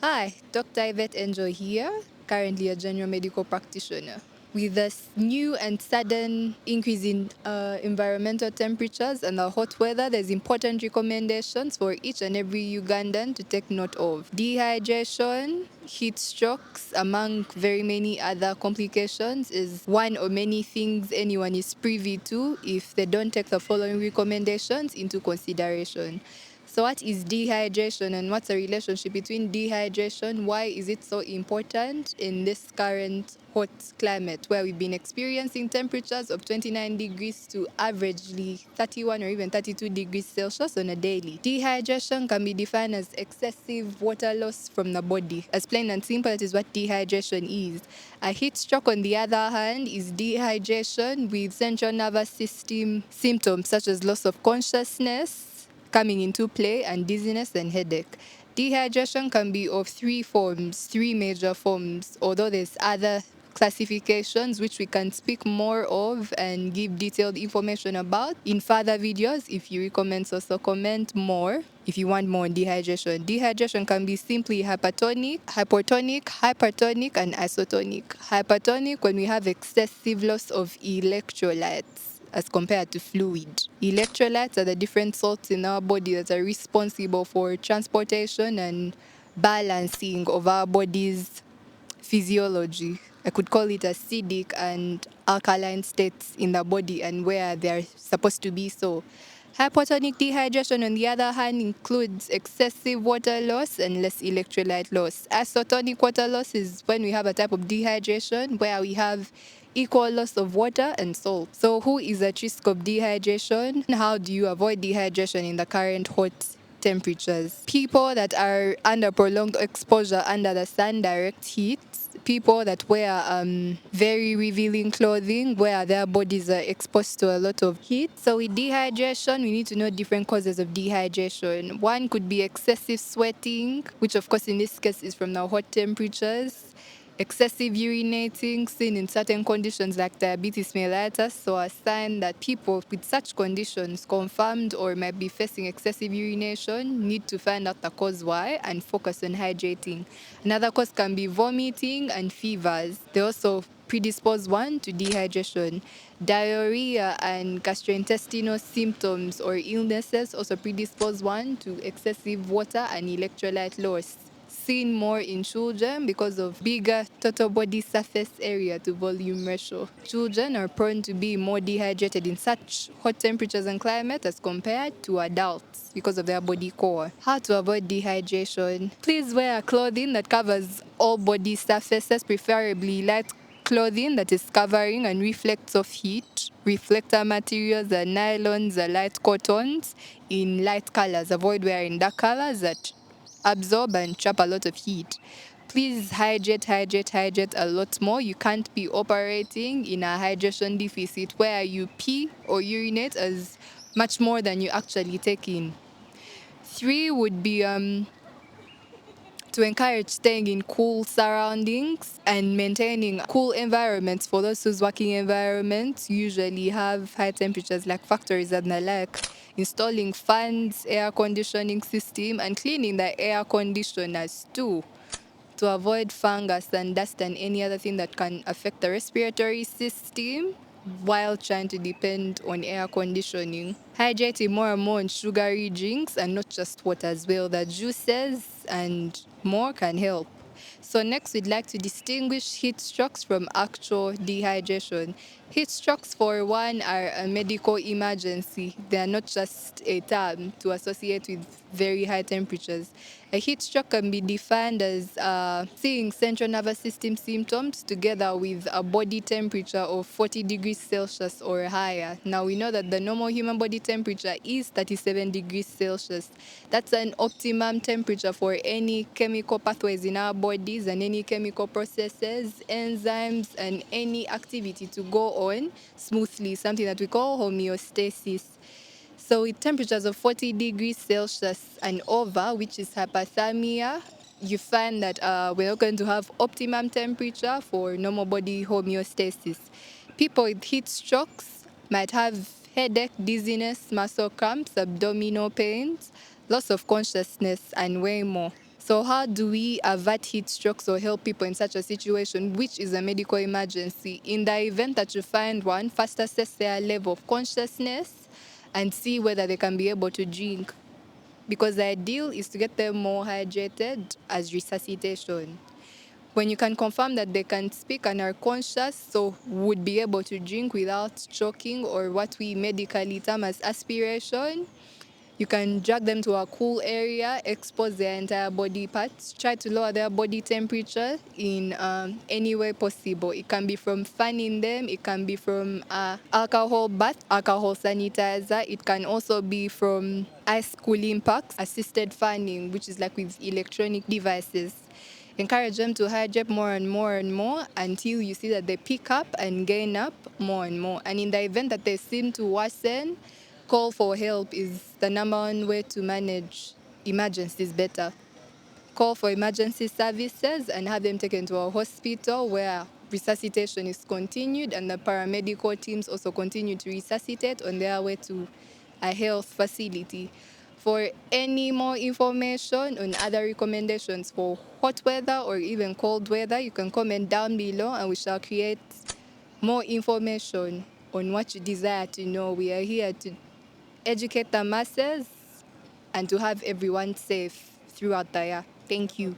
Hi, Dr. Yvette Enjoy here, currently a general medical practitioner. With this new and sudden increase in environmental temperatures and the hot weather, there's important recommendations for each and every Ugandan to take note of. Dehydration, heat strokes, among very many other complications, is one or many things anyone is privy to if they don't take the following recommendations into consideration. So, what is dehydration and what's the relationship between dehydration? Why is it so important in this current hot climate where we've been experiencing temperatures of 29 degrees to averagely 31 or even 32 degrees Celsius on a daily? Dehydration can be defined as excessive water loss from the body. As plain and simple, that is what dehydration is. A heat stroke, on the other hand, is dehydration with central nervous system symptoms such as loss of consciousness coming into play, and dizziness and headache. Dehydration can be of three major forms, although there's other classifications which we can speak more of and give detailed information about in further videos. If you recommend, also comment more if you want more on dehydration. Dehydration can be simply hypertonic, hypertonic, and isotonic. Hypertonic when we have excessive loss of electrolytes as compared to fluid. Electrolytes are the different salts in our body that are responsible for transportation and balancing of our body's physiology. I could call it acidic and alkaline states in the body and where they're supposed to be so. Hypotonic dehydration, on the other hand, includes excessive water loss and less electrolyte loss. Isotonic water loss is when we have a type of dehydration where we have equal loss of water and salt. So, who is at risk of dehydration? How do you avoid dehydration in the current hot temperatures? People that are under prolonged exposure under the sun, direct heat, people that wear very revealing clothing where their bodies are exposed to a lot of heat. So with dehydration, we need to know different causes of dehydration. One could be excessive sweating, which of course in this case is from the hot temperatures. Excessive urinating, seen in certain conditions like diabetes mellitus, so a sign that people with such conditions, confirmed or might be facing excessive urination, need to find out the cause why and focus on hydrating. Another cause can be vomiting and fevers. They also predispose one to dehydration. Diarrhea and gastrointestinal symptoms or illnesses also predispose one to excessive water and electrolyte loss, seen more in children because of bigger total body surface area to volume ratio. Children are prone to be more dehydrated in such hot temperatures and climate as compared to adults because of their body core. How to avoid dehydration? Please wear clothing that covers all body surfaces, preferably light clothing that is covering and reflects off heat. Reflector materials are nylons, are light cottons in light colors. Avoid wearing dark colors that absorb and trap a lot of heat. Please hydrate a lot more. You can't be operating in a hydration deficit where you pee or urinate as much more than you actually take in. Three would be to encourage staying in cool surroundings and maintaining cool environments for those whose working environments usually have high temperatures like factories and the like. Installing fans, air conditioning system, and cleaning the air conditioners too, to avoid fungus and dust and any other thing that can affect the respiratory system while trying to depend on air conditioning. Hydrating more and more on sugary drinks and not just water as well. The juices and more can help. So next, we'd like to distinguish heat strokes from actual dehydration. Heat strokes, for one, are a medical emergency. They are not just a term to associate with very high temperatures. A heat stroke can be defined as seeing central nervous system symptoms together with a body temperature of 40 degrees Celsius or higher. Now, we know that the normal human body temperature is 37 degrees Celsius. That's an optimum temperature for any chemical pathways in our bodies and any chemical processes, enzymes, and any activity to go on smoothly, something that we call homeostasis. So with temperatures of 40 degrees Celsius and over, which is hypothermia, you find that we're not going to have optimum temperature for normal body homeostasis. People with heat strokes might have headache, dizziness, muscle cramps, abdominal pains, loss of consciousness, and way more. So how do we avert heat strokes or help people in such a situation, which is a medical emergency? In the event that you find one, first assess their level of consciousness and see whether they can be able to drink. Because the ideal is to get them more hydrated as resuscitation. When you can confirm that they can speak and are conscious, so would be able to drink without choking or what we medically term as aspiration, you can drag them to a cool area, expose their entire body parts, try to lower their body temperature in any way possible. It can be from fanning them, it can be from alcohol bath, alcohol sanitizer, it can also be from ice cooling packs, assisted fanning, which is like with electronic devices. Encourage them to hydrate more and more and more until you see that they pick up and gain up more and more. And in the event that they seem to worsen, call for help is the number one way to manage emergencies better. Call for emergency services and have them taken to a hospital where resuscitation is continued and the paramedical teams also continue to resuscitate on their way to a health facility. For any more information on other recommendations for hot weather or even cold weather, you can comment down below and we shall create more information on what you desire to know. We are here to educate the masses and to have everyone safe throughout the year. Thank you.